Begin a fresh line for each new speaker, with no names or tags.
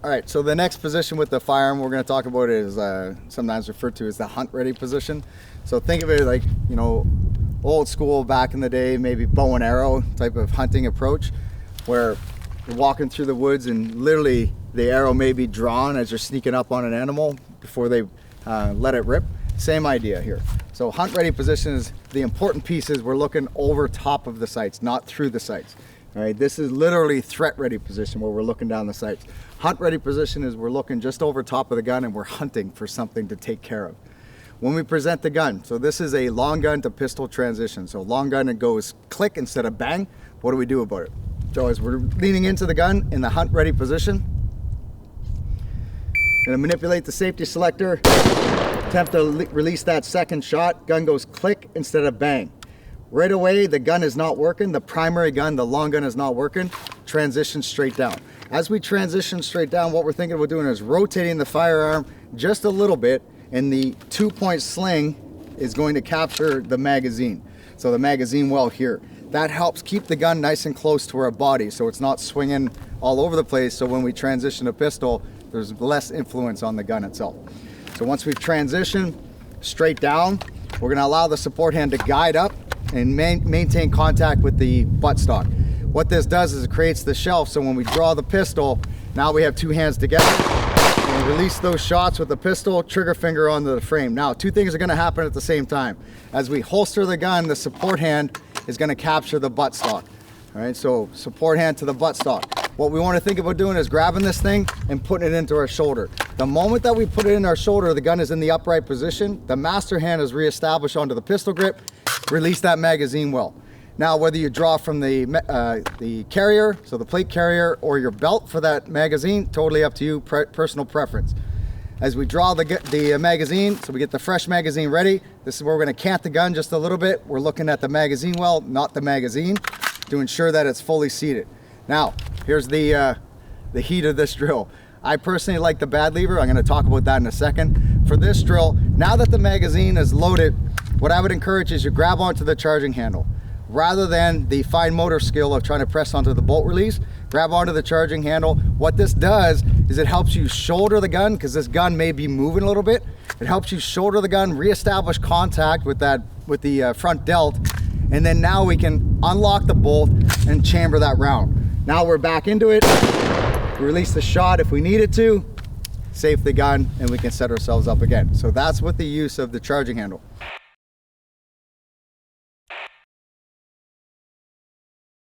All right, so the next position with the firearm we're going to talk about is sometimes referred to as the hunt ready position. So think of it like, you know, old school back in the day, maybe bow and arrow type of hunting approach, where you're walking through the woods and literally the arrow may be drawn as you're sneaking up on an animal before they let it rip. Same idea here. So hunt ready position is the important piece is we're looking over top of the sights, not through the sights. All right, this is literally threat ready position where we're looking down the sights. Hunt ready position is we're looking just over top of the gun and we're hunting for something to take care of. When we present the gun, so this is a long gun to pistol transition. So long gun, it goes click instead of bang. What do we do about it? So as we're leaning into the gun in the hunt ready position, gonna manipulate the safety selector, attempt to release that second shot, gun goes click instead of bang. Right away, the gun is not working, the primary gun, the long gun is not working, transition straight down. As we transition straight down, what we're thinking about doing is rotating the firearm just a little bit, and the 2-point sling is going to capture the magazine. So the magazine well here. That helps keep the gun nice and close to our body so it's not swinging all over the place, so when we transition to pistol, there's less influence on the gun itself. So once we've transitioned straight down, we're gonna allow the support hand to guide up and maintain contact with the buttstock. What this does is it creates the shelf, so when we draw the pistol, now we have two hands together. And release those shots with the pistol, trigger finger onto the frame. Now, two things are gonna happen at the same time. As we holster the gun, the support hand is gonna capture the buttstock. All right, so support hand to the buttstock. What we wanna think about doing is grabbing this thing and putting it into our shoulder. The moment that we put it in our shoulder, the gun is in the upright position, the master hand is reestablished onto the pistol grip, release that magazine well. Now, whether you draw from the carrier, so the plate carrier, or your belt for that magazine, totally up to you, personal preference. As we draw the magazine, so we get the fresh magazine ready, this is where we're gonna cant the gun just a little bit. We're looking at the magazine well, not the magazine, to ensure that it's fully seated. Now, here's the heat of this drill. I personally like the bad lever. I'm gonna talk about that in a second. For this drill, now that the magazine is loaded, what I would encourage is you grab onto the charging handle. Rather than the fine motor skill of trying to press onto the bolt release, grab onto the charging handle. What this does is it helps you shoulder the gun, because this gun may be moving a little bit. It helps you shoulder the gun, reestablish contact with the front delt, and then now we can unlock the bolt and chamber that round. Now we're back into it. We release the shot if we needed to, safe the gun, and we can set ourselves up again. So that's with the use of the charging handle.